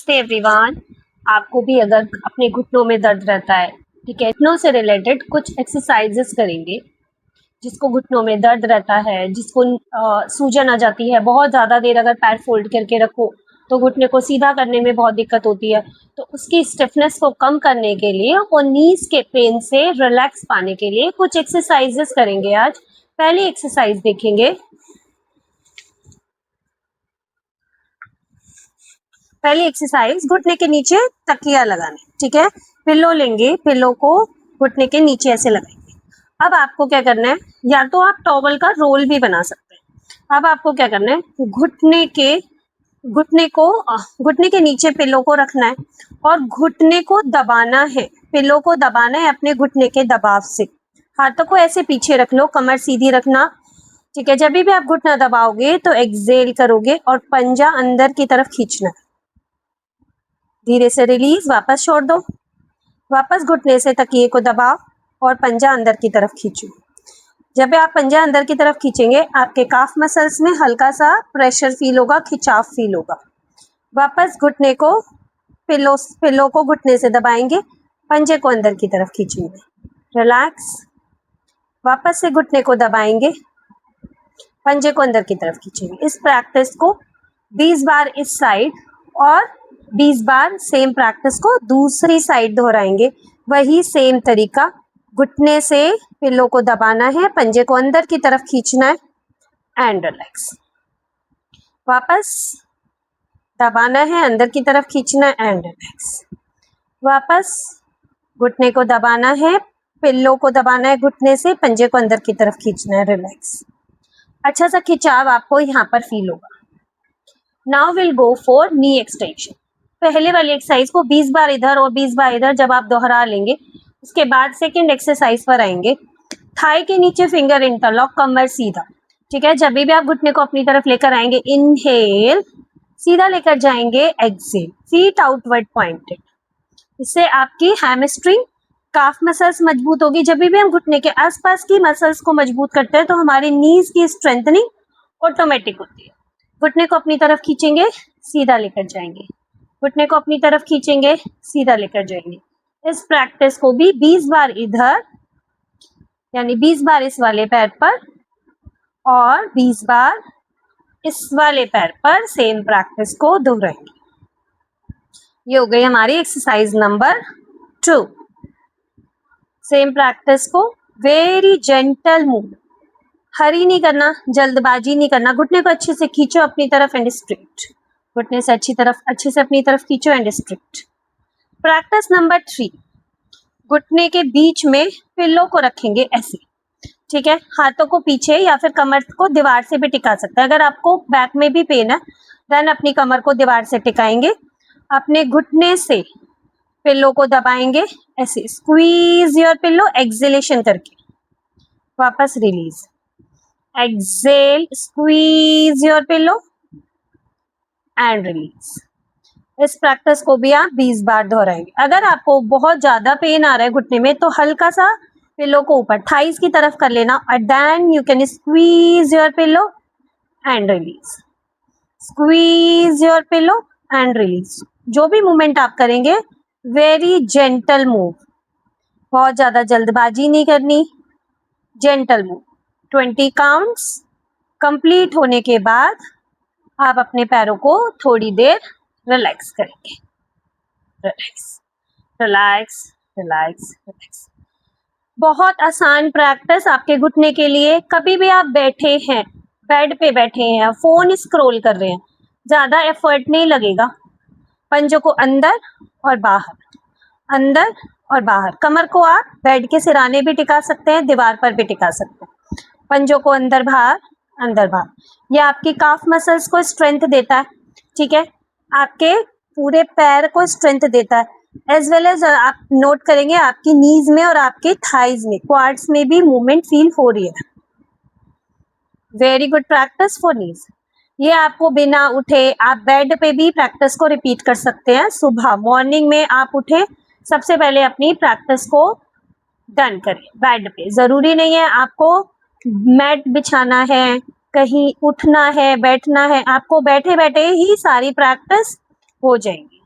नमस्ते एवरीवन। आपको भी अगर अपने घुटनों में दर्द रहता है, ठीक है, घुटनों से रिलेटेड कुछ एक्सरसाइजेस करेंगे। जिसको घुटनों में दर्द रहता है, जिसको सूजन आ जाती है, बहुत ज़्यादा देर अगर पैर फोल्ड करके रखो तो घुटने को सीधा करने में बहुत दिक्कत होती है। तो उसकी स्टिफनेस को कम करने के लिए और नीज के पेन से रिलैक्स पाने के लिए कुछ एक्सरसाइजेस करेंगे। आज पहली एक्सरसाइज देखेंगे। पहली एक्सरसाइज घुटने के नीचे तकिया लगाना, ठीक है। पिल्लो लेंगे, पिल्लो को घुटने के नीचे ऐसे लगाएंगे। अब आपको क्या करना है, या तो आप टॉवल का रोल भी बना सकते हैं। अब आपको क्या करना है, घुटने के नीचे पिल्लो को रखना है और घुटने को दबाना है। पिल्लो को दबाना है अपने घुटने के दबाव से। हाथों को ऐसे पीछे रख लो, कमर सीधी रखना, ठीक है। जब भी आप घुटना दबाओगे तो एक्सेल करोगे और पंजा अंदर की तरफ खींचना है। धीरे से रिलीज, वापस छोड़ दो। वापस घुटने से तकिए को दबाओ और पंजा अंदर की तरफ खींचो। जब भी आप पंजा अंदर की तरफ खींचेंगे, आपके काफ मसल्स में हल्का सा प्रेशर फील होगा, खिंचाव फील होगा। वापस घुटने को पिल्लो को घुटने से दबाएंगे, पंजे को अंदर की तरफ खींचेंगे, रिलैक्स। वापस से घुटने को दबाएंगे, पंजे को अंदर की तरफ खींचेंगे। इस प्रैक्टिस को 20 बार इस साइड और 20 बार सेम प्रैक्टिस को दूसरी साइड दोहराएंगे। वही सेम तरीका, घुटने से पिल्लो को दबाना है, पंजे को अंदर की तरफ खींचना है एंड रिलैक्स। वापस दबाना है, अंदर की तरफ खींचना है एंड रिलैक्स। वापस घुटने को दबाना है, पिल्लो को दबाना है घुटने से, पंजे को अंदर की तरफ खींचना है, रिलैक्स। अच्छा सा खिंचाव आपको यहाँ पर फील होगा। Now will go for knee extension. पहले वाली एक्सरसाइज को 20 बार इधर और 20 बार इधर जब आप दोहरा लेंगे, उसके बाद सेकंड एक्सरसाइज पर आएंगे। थाई के नीचे फिंगर इंटरलॉक, कमर सीधा, ठीक है। जब भी आप घुटने को अपनी तरफ लेकर आएंगे, इनहेल, सीधा लेकर जाएंगे, एक्सेल, फीट आउटवर्ड पॉइंटेड। इससे आपकी हैमस्ट्रिंग, काफ मसल्स मजबूत होगी। जब भी हम घुटने के आसपास की मसल्स को मजबूत करते हैं तो हमारी नीज की स्ट्रेंथनिंग ऑटोमेटिक होती है। घुटने को अपनी तरफ खींचेंगे, सीधा लेकर जाएंगे, घुटने को अपनी तरफ खींचेंगे, सीधा लेकर जाएंगे। इस प्रैक्टिस को भी 20 बार इधर, यानी 20 बार इस वाले पैर पर और 20 बार इस वाले पैर पर सेम प्रैक्टिस को दोहराएंगे। ये हो गई हमारी एक्सरसाइज नंबर 2। सेम प्रैक्टिस को वेरी जेंटल मूव, हरी नहीं करना, जल्दबाजी नहीं करना। घुटने को अच्छे से खींचो अपनी तरफ एंड स्ट्रेट, घुटने से अच्छे से अपनी तरफ खींचो एंड स्ट्रेट। प्रैक्टिस नंबर 3, घुटने के बीच में पिल्लो को रखेंगे ऐसे, ठीक है। हाथों को पीछे या फिर कमर को दीवार से भी टिका सकते हैं। अगर आपको बैक में भी पेन है, देन अपनी कमर को दीवार से टिकाएंगे, अपने घुटने से पिल्लो को दबाएंगे ऐसे, स्क्वीज योर पिल्लो, एक्सेलेशन करके, वापस release, exhale, squeeze your pillow and release. इस प्रैक्टिस को भी आप 20 बार दोहराएंगे। अगर आपको बहुत ज्यादा पेन आ रहा है घुटने में तो हल्का सा पिल्लो को ऊपर थाइस की तरफ कर लेना और then you can squeeze your pillow and release, squeeze your pillow and release. जो भी मूवमेंट आप करेंगे, वेरी जेंटल मूव, बहुत ज्यादा जल्दबाजी नहीं करनी, जेंटल मूव। 20 काउंट्स कंप्लीट होने के बाद आप अपने पैरों को थोड़ी देर रिलैक्स करेंगे, रिलैक्स, रिलैक्स, रिलैक्स, रिलैक्स। बहुत आसान प्रैक्टिस आपके घुटने के लिए। कभी भी आप बैठे हैं, बेड पे बैठे हैं, फोन स्क्रॉल कर रहे हैं, ज्यादा एफर्ट नहीं लगेगा। पंजों को अंदर और बाहर, अंदर और बाहर। कमर को आप बेड के सिराने भी टिका सकते हैं, दीवार पर भी टिका सकते हैं। पंजों को अंदर बाहर, अंदर बाहर। यह आपकी काफ मसल्स को स्ट्रेंथ देता है, ठीक है। आपके पूरे पैर को स्ट्रेंथ देता है, एज वेल एज आप नोट करेंगे आपकी नीज में और आपके थाइज में, क्वाड्स में भी मूवमेंट फील हो रही है। वेरी गुड प्रैक्टिस फॉर नीज। ये आपको बिना उठे आप बेड पे भी प्रैक्टिस को रिपीट कर सकते हैं। सुबह मॉर्निंग में आप उठे, सबसे पहले अपनी प्रैक्टिस को डन करें बेड पे। जरूरी नहीं है आपको मैट बिछाना है, कहीं उठना है, बैठना है, आपको बैठे बैठे ही सारी प्रैक्टिस हो जाएगी।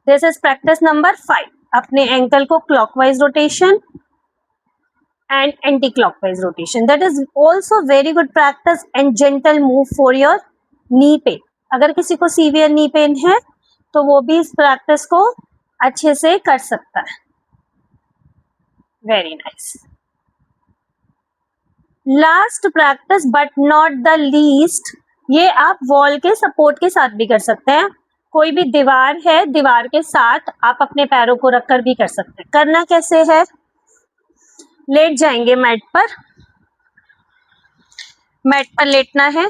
This is practice number 5. अपने एंकल को clockwise rotation and anti-clockwise rotation. That is also very good practice and gentle move for your knee pain. अगर किसी को सीवियर नी पेन है तो वो भी इस प्रैक्टिस को अच्छे से कर सकता है. Very nice. Last practice but not the least, ये आप वॉल के सपोर्ट के साथ भी कर सकते हैं. कोई भी दीवार है, दीवार के साथ आप अपने पैरों को रखकर भी कर सकते हैं. करना कैसे है, लेट जाएंगे मैट पर. मैट पर लेटना है,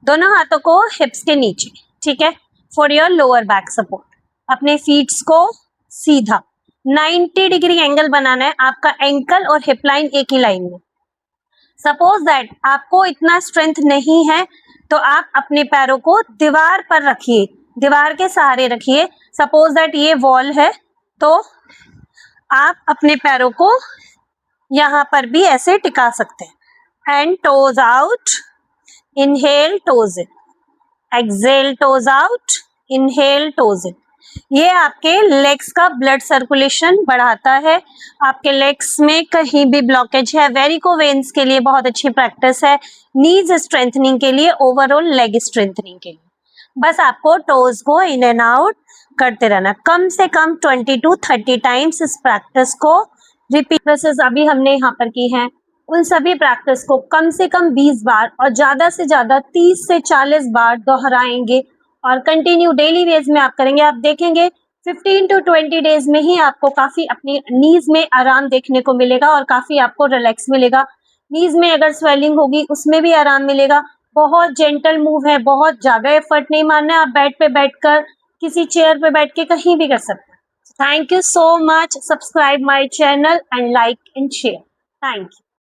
दोनों हाथों को हिप्स के नीचे, ठीक है, for your lower back support. अपने फीट्स को सीधा 90 डिग्री एंगल बनाना है. आपका एंकल और हिप लाइन एक ही लाइन में. सपोज दैट आपको इतना स्ट्रेंथ नहीं है तो आप अपने पैरों को दीवार पर रखिए, दीवार के सहारे रखिए. सपोज दैट ये वॉल है तो आप अपने पैरों को यहाँ पर भी ऐसे टिका सकते हैं. And toes out, inhale toes in, exhale toes out, inhale toes in. ये आपके लेग्स का ब्लड सर्कुलेशन बढ़ाता है. आपके लेग्स में कहीं भी ब्लॉकेज है, वेरिकोवेन्स के लिए बहुत अच्छी प्रैक्टिस है. नीज स्ट्रेंथनिंग के लिए, ओवरऑल लेग स्ट्रेंथनिंग के लिए. बस आपको टोज को इन एंड आउट करते रहना. कम से कम 20 to 30 टाइम्स इस प्रैक्टिस को रिपीट. अभी हमने यहाँ पर की है, उन सभी प्रैक्टिस को कम से कम 20 बार और ज्यादा से ज्यादा 30 से 40 बार दोहराएंगे और कंटिन्यू डेली बेस में आप करेंगे. आप देखेंगे 15 to 20 डेज में ही आपको काफी अपनी नीज में आराम देखने को मिलेगा और काफी आपको रिलैक्स मिलेगा. नीज में अगर स्वेलिंग होगी उसमें भी आराम मिलेगा. बहुत जेंटल मूव है, बहुत ज्यादा एफर्ट नहीं मारना है. आप बेड पे बैठकर, किसी चेयर पे बैठ के कहीं भी कर सकते हैं. Thank you so much. Subscribe my channel and like and share. Thank you.